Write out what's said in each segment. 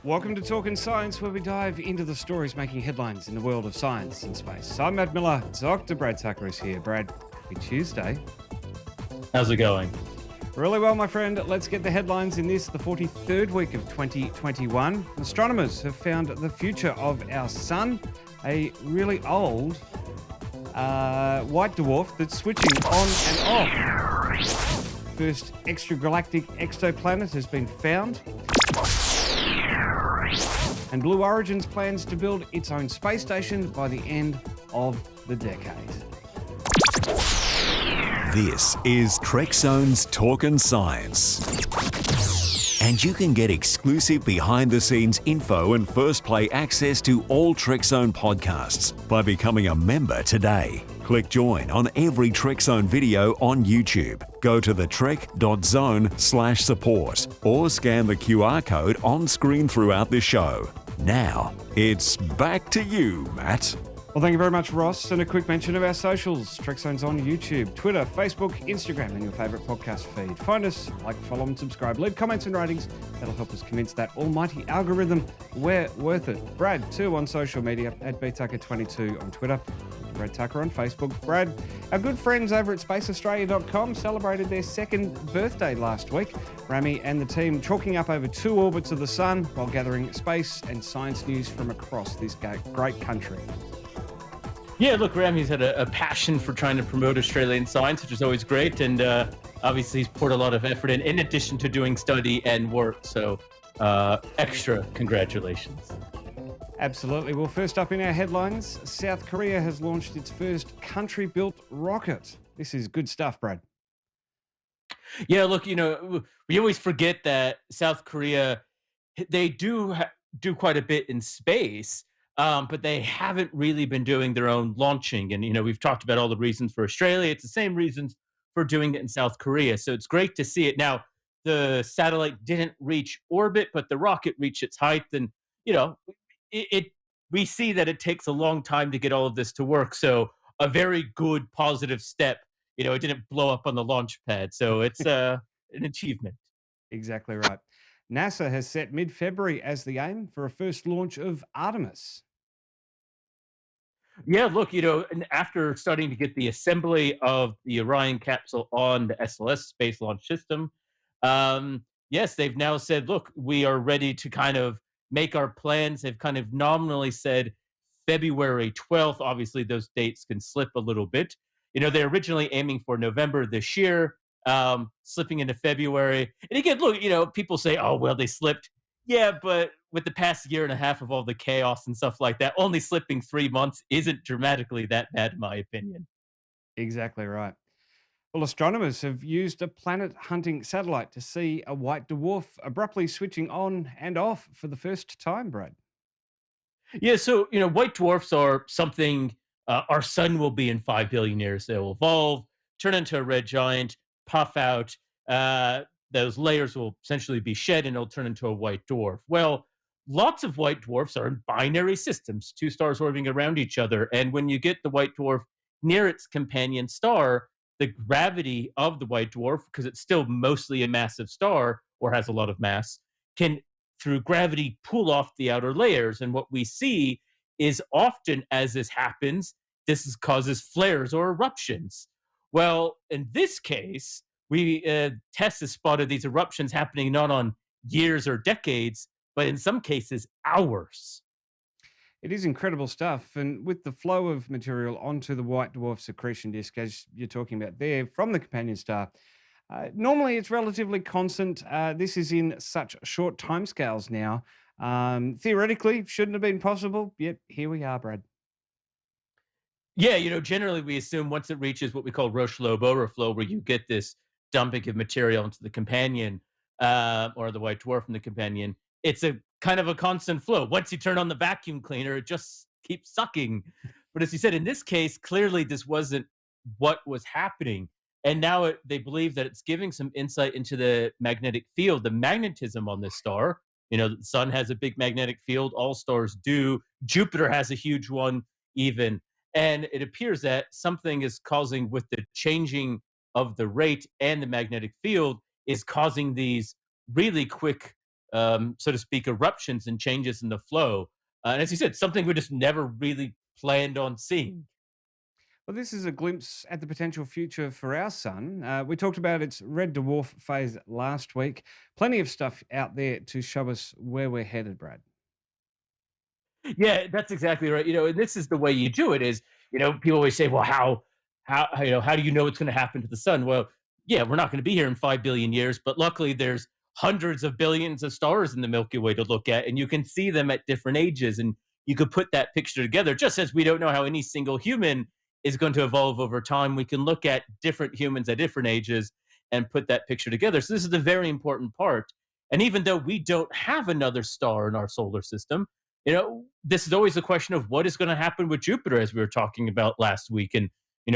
Welcome to Talking Science, where we dive into the stories making headlines in the world of science and space. I'm Matt Miller. Dr. Brad Tucker is here. Brad, happy Tuesday. How's it going? Really well, my friend. Let's get the headlines in this, the 43rd week of 2021. Astronomers have found the future of our sun, a really old white dwarf that's switching on and off. First extragalactic exoplanet has been found. And Blue Origin's plans to build its own space station by the end of the decade. This is Trekzone's Talkin' Science. And you can get exclusive behind-the-scenes info and first-play access to all Trekzone podcasts by becoming a member today. Click join on every Trekzone video on YouTube. Go to the trek.zone/support or scan the QR code on screen throughout the show. Now, it's back to you, Matt. Well, thank you very much, Ross. And a quick mention of our socials. Trekzone's on YouTube, Twitter, Facebook, Instagram, and your favourite podcast feed. Find us, like, follow, and subscribe. Leave comments and ratings. That'll help us convince that almighty algorithm we're worth it. Brad, too, on social media, at btucker22 on Twitter, Brad Tucker on Facebook. Brad, our good friends over at spaceaustralia.com celebrated their second birthday last week. Rami and the team chalking up over 2 orbits of the sun while gathering space and science news from across this great country. Yeah, look, Rami's had a passion for trying to promote Australian science, which is always great. And obviously, he's poured a lot of effort in addition to doing study and work. So extra congratulations. Absolutely. Well, first up in our headlines, South Korea has launched its first country-built rocket. This is good stuff, Brad. Yeah, look, we always forget that South Korea, they do quite a bit in space. But they haven't really been doing their own launching. And, we've talked about all the reasons for Australia. It's the same reasons for doing it in South Korea. So it's great to see it. Now, the satellite didn't reach orbit, but the rocket reached its height. And, we see that it takes a long time to get all of this to work. So a very good, positive step. It didn't blow up on the launch pad. So it's an achievement. Exactly right. NASA has set mid-February as the aim for a first launch of Artemis. Yeah, look, and after starting to get the assembly of the Orion capsule on the SLS Space Launch System, yes, they've now said, look, we are ready to kind of make our plans. They've kind of nominally said February 12th. Obviously, those dates can slip a little bit. They're originally aiming for November this year, slipping into February. And again, look, people say, oh, well, they slipped. Yeah, but with the past year and a half of all the chaos and stuff like that, only slipping 3 months isn't dramatically that bad, in my opinion. Exactly right. Well, astronomers have used a planet hunting satellite to see a white dwarf abruptly switching on and off for the first time, Brad. Yeah, so, white dwarfs are something our sun will be in 5 billion years. They'll evolve, turn into a red giant, puff out. Those layers will essentially be shed and it'll turn into a white dwarf. Well, lots of white dwarfs are in binary systems, 2 stars orbiting around each other. And when you get the white dwarf near its companion star, the gravity of the white dwarf, because it's still mostly a massive star or has a lot of mass, can, through gravity, pull off the outer layers. And what we see is often as this happens, causes flares or eruptions. Well, in this case, we test has spotted these eruptions happening not on years or decades, but in some cases, hours. It is incredible stuff. And with the flow of material onto the white dwarf secretion disk, as you're talking about there, from the companion star, normally it's relatively constant. This is in such short timescales now. Theoretically, shouldn't have been possible. Yet here we are, Brad. Yeah, generally we assume once it reaches what we call Roche-Lobe overflow, where you get this dumping of material into the companion or the white dwarf from the companion, it's a kind of a constant flow. Once you turn on the vacuum cleaner, it just keeps sucking. But as you said, in this case, clearly this wasn't what was happening. And now they believe that it's giving some insight into the magnetic field, the magnetism on this star. The sun has a big magnetic field. All stars do. Jupiter has a huge one, even. And it appears that something is causing, with the changing of the rate and the magnetic field, is causing these really quick so to speak, eruptions and changes in the flow. And as you said, something we just never really planned on seeing. Well, this is a glimpse at the potential future for our sun. We talked about its red dwarf phase last week. Plenty of stuff out there to show us where we're headed, Brad. Yeah, that's exactly right. And this is the way you do it is, people always say, well, how do you know what's going to happen to the sun? Well, yeah, we're not going to be here in 5 billion years, but luckily there's hundreds of billions of stars in the Milky Way to look at, and you can see them at different ages. And you could put that picture together, just as we don't know how any single human is going to evolve over time. We can look at different humans at different ages and put that picture together. So this is a very important part. And even though we don't have another star in our solar system, this is always a question of what is going to happen with Jupiter, as we were talking about last week. And,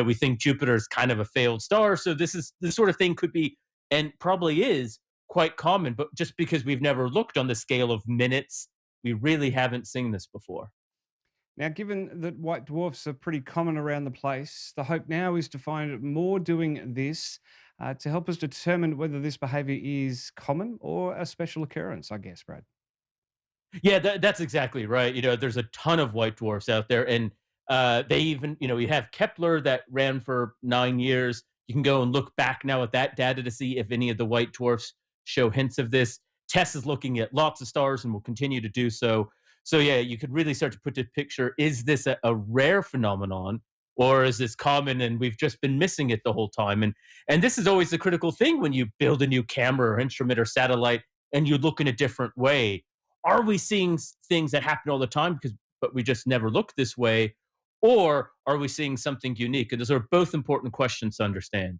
we think Jupiter is kind of a failed star. So this sort of thing could be, and probably is, quite common. But just because we've never looked on the scale of minutes, we really haven't seen this before. Now, given that white dwarfs are pretty common around the place, the hope now is to find more doing this to help us determine whether this behavior is common or a special occurrence, I guess, Brad. Yeah, that's exactly right. There's a ton of white dwarfs out there, and they even, you have Kepler that ran for 9 years. You can go and look back now at that data to see if any of the white dwarfs show hints of this. TESS is looking at lots of stars and will continue to do so. So yeah, you could really start to put the picture: is this a rare phenomenon, or is this common and we've just been missing it the whole time? And this is always the critical thing when you build a new camera or instrument or satellite and you look in a different way. Are we seeing things that happen all the time but we just never look this way, or are we seeing something unique? And those are both important questions to understand.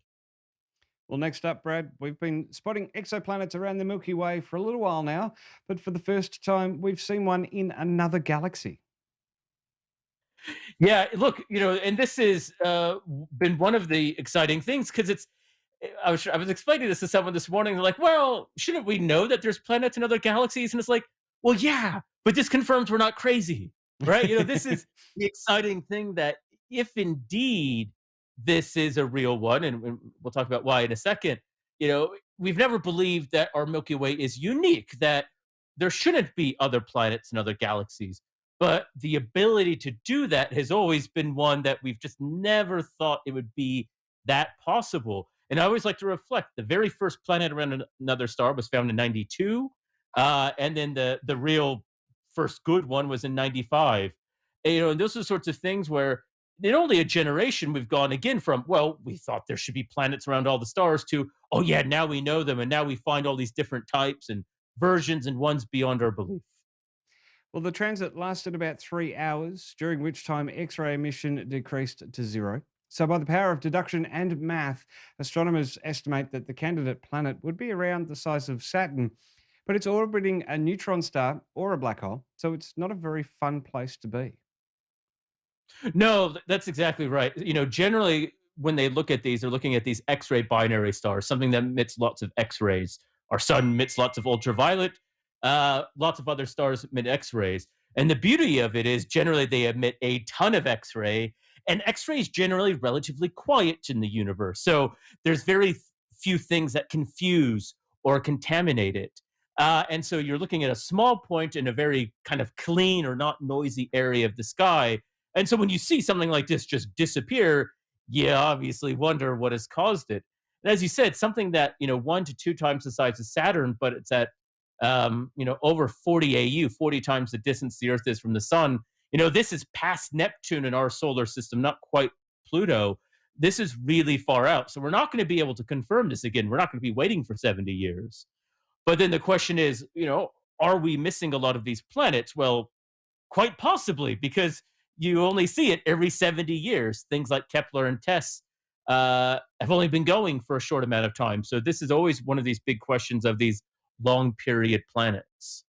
Well, next up, Brad, we've been spotting exoplanets around the Milky Way for a little while now, but for the first time, we've seen one in another galaxy. Yeah, look, and this has been one of the exciting things because I was explaining this to someone this morning. They're like, "Well, shouldn't we know that there's planets in other galaxies?" And it's like, "Well, yeah, but this confirms we're not crazy, right?" This is the exciting thing, that if indeed this is a real one, and we'll talk about why in a second. We've never believed that our Milky Way is unique, that there shouldn't be other planets in other galaxies. But the ability to do that has always been one that we've just never thought it would be that possible. And I always like to reflect: the very first planet around another star was found in 92. And then the real first good one was in 95. And those are the sorts of things where in only a generation we've gone again from, well, we thought there should be planets around all the stars, to, oh yeah, now we know them. And now we find all these different types and versions and ones beyond our belief. Well, the transit lasted about 3 hours, during which time X ray emission decreased to zero. So, by the power of deduction and math, astronomers estimate that the candidate planet would be around the size of Saturn, but it's orbiting a neutron star or a black hole, so it's not a very fun place to be. No, that's exactly right. Generally, when they look at these, they're looking at these X-ray binary stars, something that emits lots of X-rays. Our sun emits lots of ultraviolet. Lots of other stars emit X-rays. And the beauty of it is generally they emit a ton of X-ray, and X-ray is generally relatively quiet in the universe. So there's very few things that confuse or contaminate it. And so you're looking at a small point in a very kind of clean or not noisy area of the sky. And so when you see something like this just disappear, you obviously wonder what has caused it. And as you said, something that, 1 to 2 times the size of Saturn, but it's at, over 40 AU, 40 times the distance the Earth is from the sun. This is past Neptune in our solar system, not quite Pluto. This is really far out. So we're not going to be able to confirm this again. We're not going to be waiting for 70 years. But then the question is, are we missing a lot of these planets? Well, quite possibly, because you only see it every 70 years. Things like Kepler and TESS have only been going for a short amount of time. So this is always one of these big questions of these long period planets.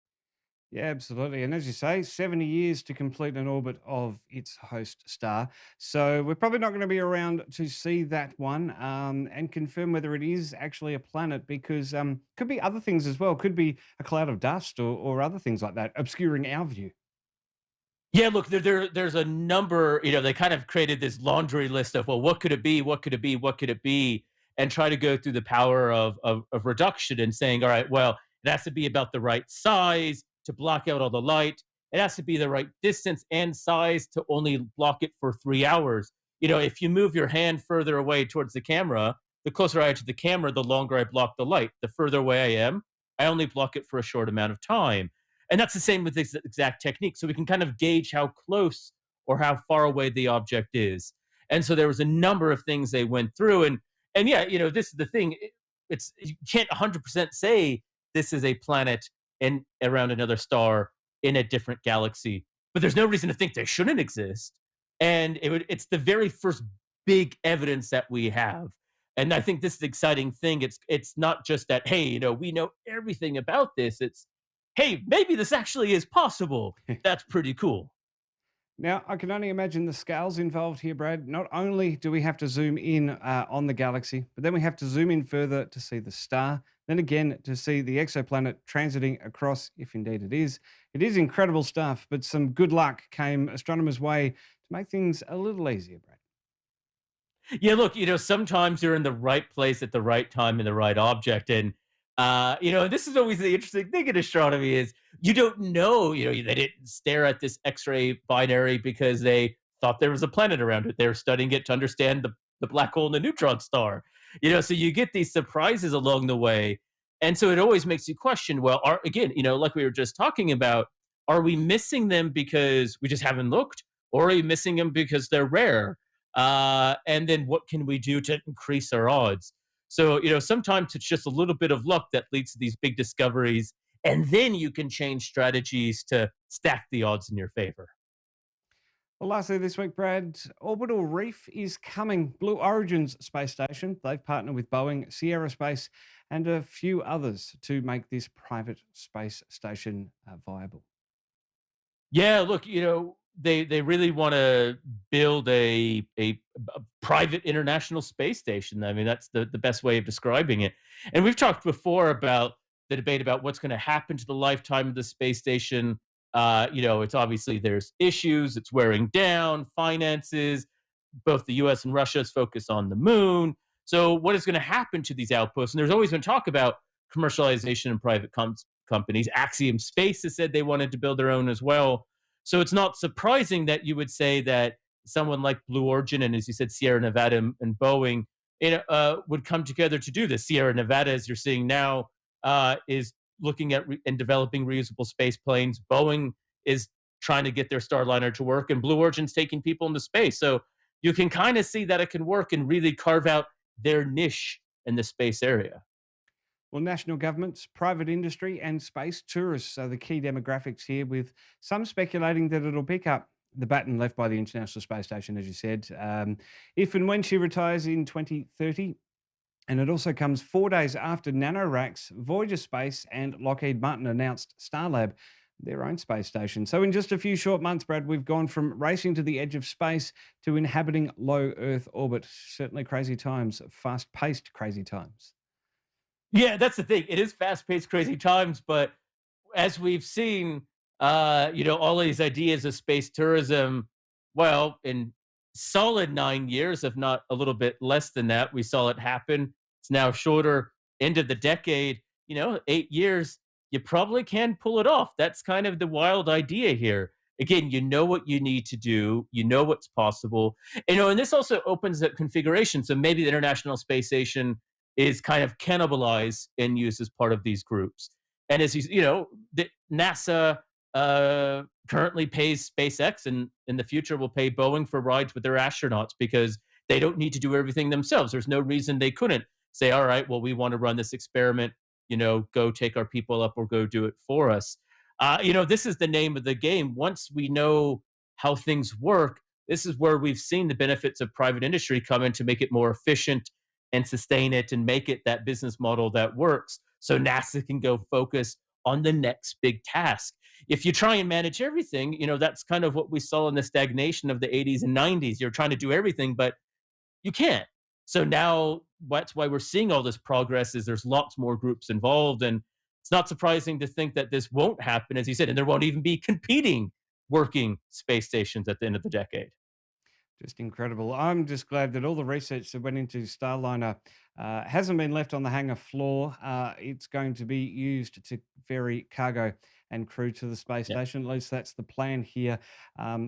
Yeah, absolutely. And as you say, 70 years to complete an orbit of its host star. So we're probably not going to be around to see that one and confirm whether it is actually a planet, because could be other things as well. Could be a cloud of dust or other things like that, obscuring our view. Yeah, look, there's a number, they kind of created this laundry list of, well, what could it be? What could it be? What could it be? And try to go through the power of reduction and saying, all right, well, It has to be about the right size to block out all the light. It has to be the right distance and size to only block it for 3 hours. If you move your hand further away towards the camera, the closer I am to the camera, the longer I block the light. The further away I am, I only block it for a short amount of time. And that's the same with this exact technique. So we can kind of gauge how close or how far away the object is. And so there was a number of things they went through. And yeah, this is the thing. It's you can't 100% say this is a planet in around another star in a different galaxy, but there's no reason to think they shouldn't exist. And it's the very first big evidence that we have. And I think this is the exciting thing. It's not just that, hey, we know everything about this. It's, hey, maybe this actually is possible. That's pretty cool. Now, I can only imagine the scales involved here, Brad. Not only do we have to zoom in on the galaxy, but then we have to zoom in further to see the star. Then again, to see the exoplanet transiting across, if indeed it is. It is incredible stuff, but some good luck came astronomers' way to make things a little easier, Brad. Yeah, look, sometimes you're in the right place at the right time in the right object. And this is always the interesting thing in astronomy is you don't know, they didn't stare at this X-ray binary because they thought there was a planet around it. They were studying it to understand the black hole and the neutron star. So you get these surprises along the way. And so it always makes you question, well, again, like we were just talking about, are we missing them because we just haven't looked? Or are we missing them because they're rare? And then what can we do to increase our odds? So, sometimes it's just a little bit of luck that leads to these big discoveries. And then you can change strategies to stack the odds in your favor. Well, lastly this week, Brad, Orbital Reef is coming. Blue Origin's space station. They've partnered with Boeing, Sierra Space, and a few others to make this private space station viable. Yeah, look, they really want to build a private international space station. I mean, that's the best way of describing it. And we've talked before about the debate about what's going to happen to the lifetime of the space station. It's obviously there's issues, it's wearing down, finances. Both the US and Russia's focus on the moon. So what is going to happen to these outposts? And there's always been talk about commercialization and private companies. Axiom Space has said they wanted to build their own as well. So it's not surprising that you would say that someone like Blue Origin and, as you said, Sierra Nevada and Boeing would come together to do this. Sierra Nevada, as you're seeing now, is looking at and developing reusable space planes. Boeing is trying to get their Starliner to work, and Blue Origin's taking people into space. So you can kind of see that it can work and really carve out their niche in the space area. Well, national governments, private industry, and space tourists are the key demographics here, with some speculating that it'll pick up the baton left by the International Space Station, as you said, if and when she retires in 2030. And it also comes 4 days after NanoRacks, Voyager Space, and Lockheed Martin announced Starlab, their own space station. So in just a few short months, Brad, we've gone from racing to the edge of space to inhabiting low Earth orbit. Certainly crazy times, fast-paced crazy times. Yeah, that's the thing. It is fast-paced, crazy times, but as we've seen, all these ideas of space tourism, well, in solid 9 years, if not a little bit less than that, we saw it happen. It's now shorter, end of the decade, 8 years, you probably can pull it off. That's kind of the wild idea here. Again, you know what you need to do, you know what's possible. And this also opens up configuration. So maybe the International Space Station is kind of cannibalized and used as part of these groups. And as the NASA currently pays SpaceX, and in the future will pay Boeing for rides with their astronauts because they don't need to do everything themselves. There's no reason they couldn't say, all right, well, we want to run this experiment, go take our people up or go do it for us. This is the name of the game. Once we know how things work, this is where we've seen the benefits of private industry come in to make it more efficient and sustain it and make it that business model that works. So NASA can go focus on the next big task. If you try and manage everything, that's kind of what we saw in the stagnation of the 80s and 90s. You're trying to do everything, but you can't. So now that's why we're seeing all this progress is there's lots more groups involved. And it's not surprising to think that this won't happen, as you said, and there won't even be competing working space stations at the end of the decade. Just incredible. I'm just glad that all the research that went into Starliner hasn't been left on the hangar floor. It's going to be used to ferry cargo and crew to the space Yeah. station. At least that's the plan here.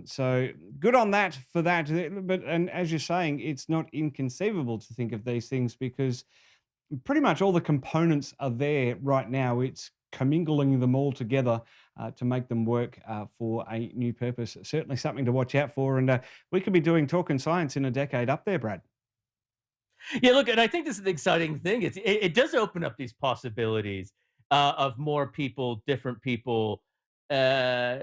So good on that for that. But and as you're saying, it's not inconceivable to think of these things because pretty much all the components are there right now. It's commingling them all together to make them work for a new purpose. Certainly something to watch out for. And we could be doing Talking Science in a decade up there, Brad. Yeah, look, and I think this is the exciting thing. It does open up these possibilities of more people, different people, uh,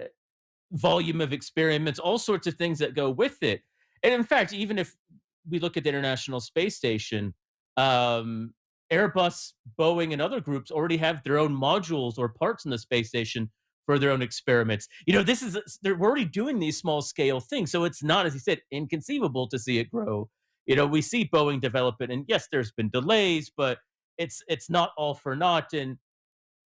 volume of experiments, all sorts of things that go with it. And in fact, even if we look at the International Space Station, um, Airbus, Boeing, and other groups already have their own modules or parts in the space station for their own experiments. This is they're already doing these small scale things, so it's not, as you said, inconceivable to see it grow. We see Boeing develop it, and yes, there's been delays, but it's not all for naught. And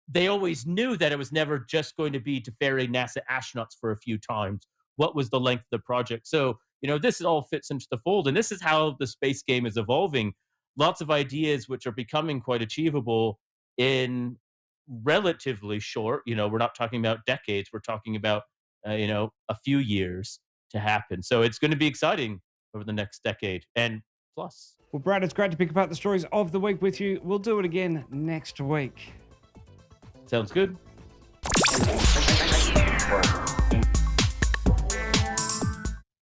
they always knew that it was never just going to be to ferry NASA astronauts for a few times. What was the length of the project? So, this all fits into the fold. And this is how the space game is evolving. Lots of ideas which are becoming quite achievable in relatively short, we're not talking about decades, we're talking about, a few years to happen. So it's going to be exciting over the next decade and plus. Well, Brad, it's great to pick apart the stories of the week with you. We'll do it again next week. Sounds good.